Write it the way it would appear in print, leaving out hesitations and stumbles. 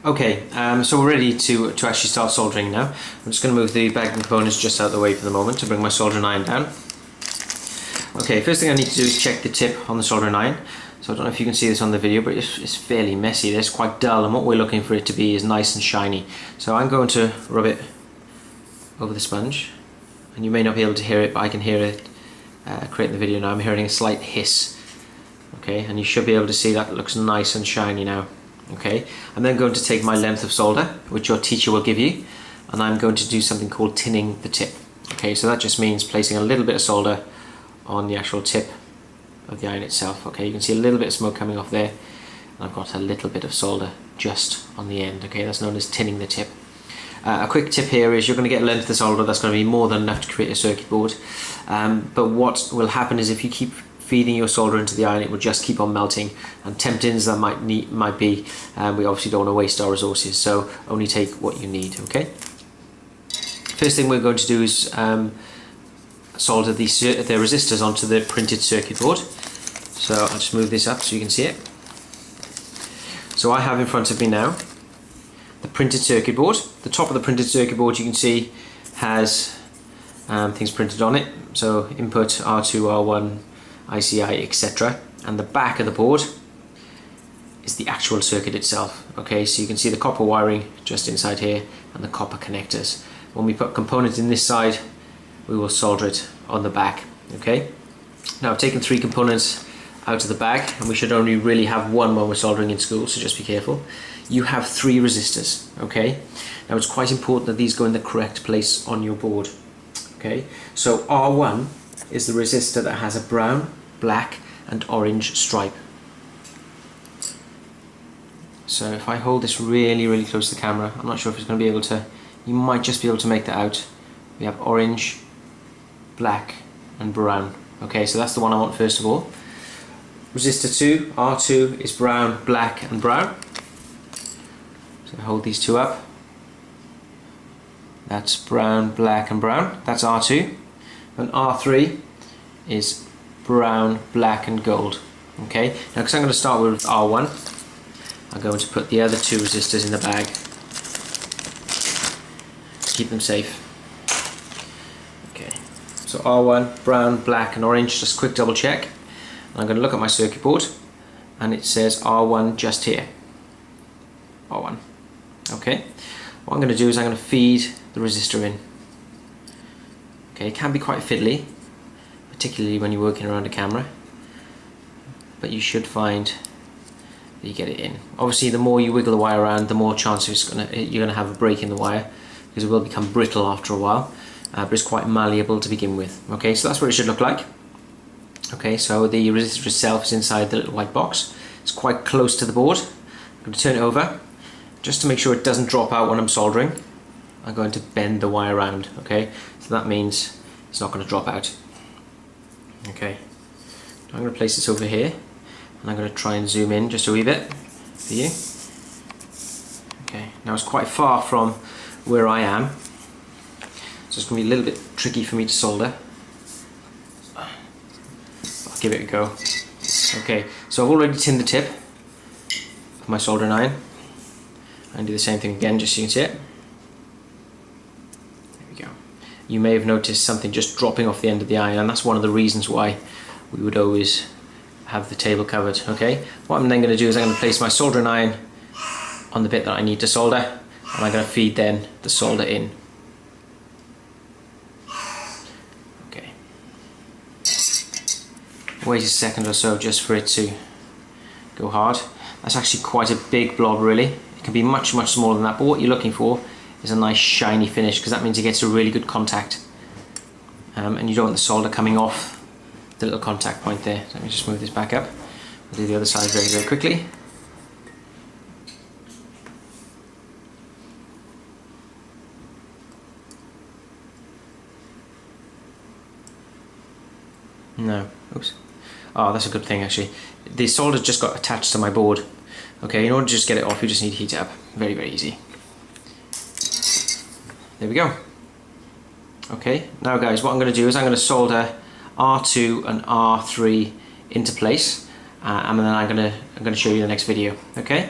Okay, so we're ready to actually start soldering now. I'm just going to move the bag of components just out of the way for the moment to bring my soldering iron down. Okay, first thing I need to do is check the tip on the soldering iron. So I don't know if you can see this on the video, but it's fairly messy. It's quite dull, and what we're looking for it to be is nice and shiny. So I'm going to rub it over the sponge, and you may not be able to hear it, but I can hear it creating the video now. I'm hearing a slight hiss. Okay, and you should be able to see that it looks nice and shiny now. Okay, I'm then going to take my length of solder, which your teacher will give you, and I'm going to do something called tinning the tip. Okay, so that just means placing a little bit of solder on the actual tip of the iron itself. Okay, you can see a little bit of smoke coming off there, and I've got a little bit of solder just on the end. Okay, that's known as tinning the tip. A quick tip here is you're going to get a length of solder that's going to be more than enough to create a circuit board, but what will happen is if you keep feeding your solder into the iron, it will just keep on melting, and tempting as that might be, we obviously don't want to waste our resources, so only take what you need. Okay. First thing we're going to do is solder the resistors onto the printed circuit board. So I'll just move this up so you can see it. So I have in front of me now the printed circuit board. The top of the printed circuit board, you can see, has things printed on it. So input R2, R1, ICI, etc. And the back of the board is the actual circuit itself. Okay, so you can see the copper wiring just inside here and the copper connectors. When we put components in this side, we will solder it on the back. Okay, now I've taken 3 components out of the bag, and we should only really have one when we're soldering in school, so just be careful. You have 3 resistors. Okay, now it's quite important that these go in the correct place on your board. Okay, so R1 is the resistor that has a brown, black and orange stripe. So if I hold this really close to the camera, I'm not sure if it's going to be able to, you might just be able to make that out. We have orange, black and brown. Okay, so that's the one I want first of all. Resistor 2, R2, is brown, black and brown. So I hold these two up. That's brown, black and brown. That's R2. And R3 is brown, black and gold. Okay, now because I'm going to start with R1, I'm going to put the other 2 resistors in the bag to keep them safe. Okay, so R1, brown, black and orange, just quick double check. And I'm going to look at my circuit board and it says R1 just here. R1. Okay, what I'm going to do is I'm going to feed the resistor in. Okay, it can be quite fiddly, particularly when you're working around a camera, but you should find that you get it in. Obviously the more you wiggle the wire around, the more chance you're going to have a break in the wire, because it will become brittle after a while, but it's quite malleable to begin with. Okay, so that's what it should look like. Okay, so the resistor itself is inside the little white box. It's quite close to the board. I'm going to turn it over just to make sure it doesn't drop out when I'm soldering. I'm going to bend the wire around. Okay, so that means it's not going to drop out. Okay, I'm going to place this over here, and I'm going to try and zoom in just a wee bit for you. Okay, now it's quite far from where I am, so it's going to be a little bit tricky for me to solder. I'll give it a go. Okay, so I've already tinned the tip of my soldering iron. And do the same thing again just so you can see it. There we go. You may have noticed something just dropping off the end of the iron, and that's one of the reasons why we would always have the table covered. Okay, what I'm then going to do is I'm going to place my soldering iron on the bit that I need to solder, and I'm going to feed then the solder in. Okay, wait a second or so just for it to go hard. That's actually quite a big blob really. It can be much smaller than that, but what you're looking for is a nice shiny finish, because that means it gets a really good contact, and you don't want the solder coming off the little contact point there. So let me just move this back up. We'll do the other side very quickly. No, oops. Oh, that's a good thing actually. The solder just got attached to my board. Okay, in order to just get it off, you just need to heat it up. Very easy. There we go. Okay, now guys, what I'm going to do is I'm going to solder R2 and R3 into place, and then I'm going to show you the next video. Okay.